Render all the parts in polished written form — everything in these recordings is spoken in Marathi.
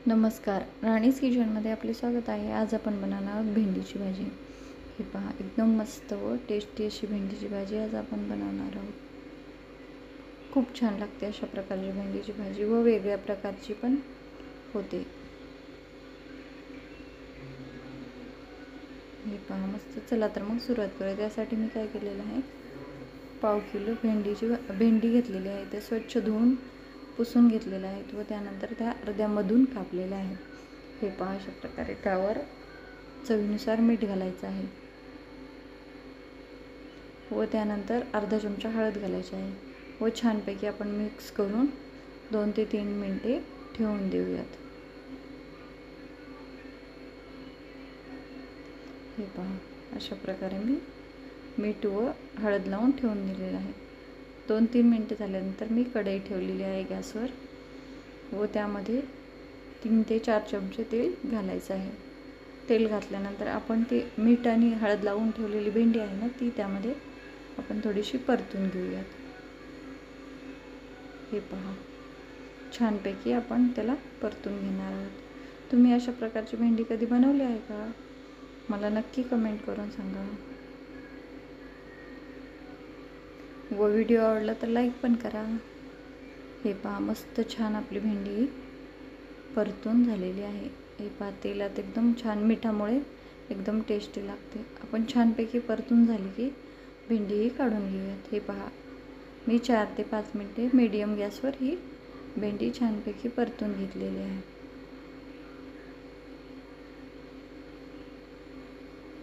नमस्कार, राणीज किचनमध्ये आपले स्वागत आहे। आज आपण बनवणार आहोत भेंडीची भाजी। हे पहा, एकदम मस्त व टेस्टी अशी भेंडीची भाजी आज आपण बनवणार आहोत। खूप छान लागते अशा प्रकारची भेंडीची भाजी व वेगळ्या प्रकारची पण होते। हे पहा मस्त। चला तर मग सुरुवात करूया। त्यासाठी मी काय केलेलं आहे, पाव किलो भेंडी घेतलेली आहे। ते स्वच्छ धुवून पुसून घेतलेल्या आहेत व त्यानंतर त्या अर्ध्यामधून कापलेल्या आहेत। हे पहा, अशा प्रकारे त्यावर चवीनुसार मीठ घालायचं आहे व त्यानंतर अर्धा चमचा हळद घालायची आहे व छानपैकी आपण मिक्स करून 2 ते 3 मिनिटे ठेवून देऊयात। हे पहा, अशा प्रकारे मी मीठ व हळद लावून ठेवून दिलेलं आहे। 2-3 मिनिटे झाल्यानंतर मी कढई ठेवलेली आहे गॅसवर व त्यामध्ये 3 ते 4 चमचे तेल घालायचं आहे। तेल घातल्यानंतर आपण ते मीठ आणि हळद लावून ठेवलेली भेंडी आहे ना, ती त्यामध्ये आपण थोडीशी परतून घेऊयात। हे पहा, छानपैकी आपण त्याला परतून घेणार आहोत। तुम्ही अशा प्रकारची भेंडी कधी बनवली आहे का? मला नक्की कमेंट करून सांगा व व्हिडिओ आवडला तर लाईक पण करा। हे पहा, मस्त छान आपली भेंडी परतून झालेली आहे। हे पहा, तेलात एकदम छान, मिठामुळे एकदम टेस्टी लागते। आपण छानपैकी परतून झाली की भेंडीही काढून घेऊयात। हे पहा, मी 4 ते 5 मिनिटे मीडियम गॅसवर ही भेंडी छानपैकी परतून घेतलेली आहे।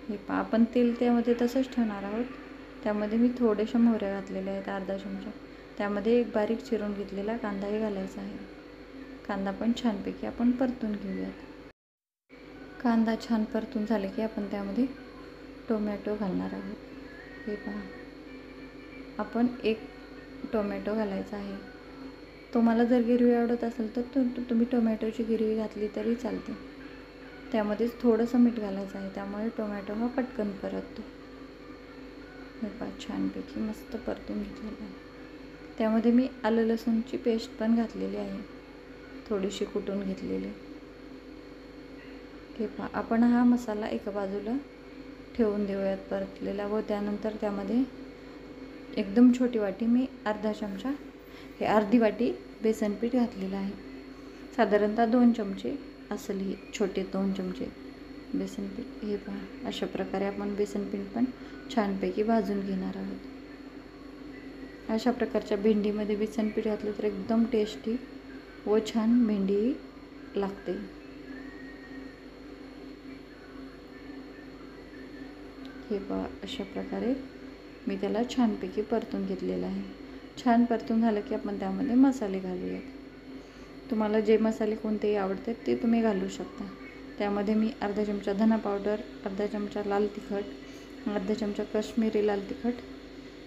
हे पहा, आपण तेल त्यामध्ये तसंच ठेवणार आहोत। त्यामध्ये मी थोड्याशा मोहऱ्या घातलेल्या आहेत, अर्धा चमचा। त्यामध्ये एक बारीक चिरून घेतलेला कांदाही घालायचा आहे। कांदा पण छानपैकी आपण परतून घेऊयात। कांदा छान परतून झाले की आपण त्यामध्ये टोमॅटो घालणार आहोत। हे पहा, आपण 1 टोमॅटो घालायचा आहे। तुम्हाला जर गिरवी आवडत असेल तर तुम्ही टोमॅटोची गिरवी घातली तरी चालते। त्यामध्येच थोडंसं मीठ घालायचं आहे, त्यामुळे टोमॅटो हा पटकन परततो। हे पहा, छानपैकी मस्त परतून घेतलेलं आहे। त्यामध्ये मी आलं लसूणची पेस्ट पण घातलेली आहे, थोडीशी कुटून घेतलेली। हे पहा, आपण हा मसाला एका बाजूला ठेवून देऊयात परतलेला व त्यानंतर त्यामध्ये एकदम छोटी वाटी मी अर्धी वाटी बेसन पीठ घातलेलं आहे। साधारणतः 2 चमचे असेल, ही छोटे 2 चमचे बेसन पीठ। हे पहा, अशा प्रकारे आपण बेसन पीठ पण छानपैकी भाजून घेणार आहोत। अशा प्रकारच्या भेंडीमध्ये बेसन पीठ घातलं तर एकदम टेस्टी व छान भेंडी लागते। हे पहा, अशा प्रकारे मी त्याला छानपैकी परतून घेतलेलं आहे। छान परतून झालं की आपण त्यामध्ये मसाले घालूयात। तुम्हाला जे मसाले कोणतेही आवडतात ते तुम्ही घालू शकता। त्यामध्ये मी अर्धा चमचा धना पावडर, अर्धा चमचा लाल तिखट, अर्धा चमचा काश्मीरी लाल तिखट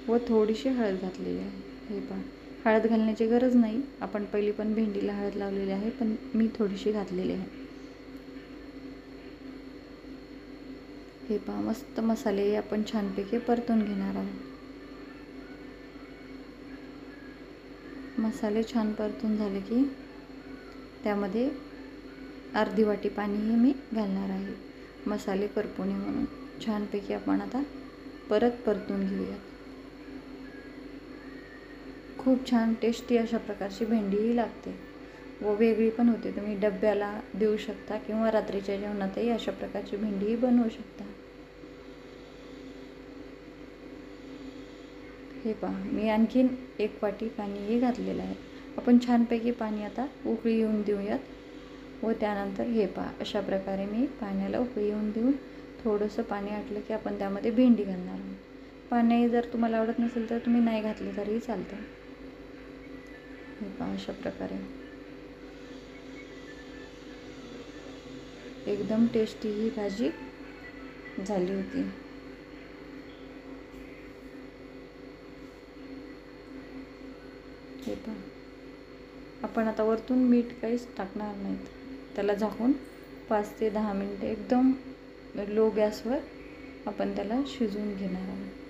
व थोडीशी हळद घातलेली आहे। हे पहा, हळद घालण्याची गरज नाही, आपण पहिली पण भेंडीला हळद लावलेली आहे, पण मी थोडीशी घातलेली आहे। हे पहा, मस्त मसाले आपण छानपैकी परतून घेणार आहोत। मसाले छान परतून झाले की त्यामध्ये अर्धी वाटी पाणीही मी घालणार आहे, मसाले करपू नये म्हणून। छानपैकी आपण आता परतून घेऊयात। खूप छान टेस्टी अशा प्रकारची भेंडीही लागते व वेगळी पण होते। तुम्ही डब्याला देऊ शकता किंवा रात्रीच्या जेवणातही अशा प्रकारची भेंडीही बनवू शकता। हे पहा, मी आणखीन 1 वाटी पाणीही घातलेलं आहे। आपण छानपैकी पाणी आता उकळी येऊन देऊयात व त्यानंतर हे पहा, अशा प्रकारे मी पाण्याला उकळी येऊन देऊन थोडंसं पाणी आटलं की आपण त्यामध्ये भेंडी घालणार आहोत। पाणी जर तुम्हाला आवडत नसेल तर तुम्ही नाही घातले तरीही चालतं। हे पहा, अशा प्रकारे एकदम टेस्टी ही भाजी झाली होती। हे पहा, आपण आता वरतून मीठ काहीच टाकणार नाहीत। त्याला झाकून 5 ते 10 मिनिटे एकदम लो गॅसवर आपण त्याला शिजवून घेणार आहोत।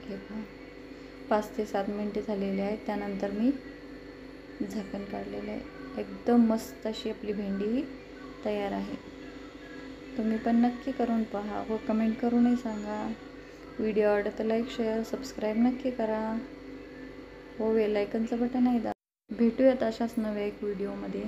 हे पहा, 5 ते 7 मिनटे झालेली आहेत. त्यानंतर मी झाकण काढलेलं आहे. एकदम मस्त अशी आपली भेंडी ही तयार आहे. तुम्ही पण नक्की करून पहा व कमेंट करूनही सांगा. व्हिडिओ आवडला तर लाईक शेअर सबस्क्राईब नक्की करा व बेल आयकनचं बटनही दाबा. भेटूयात अशाच नव्या एक व्हिडिओमध्ये.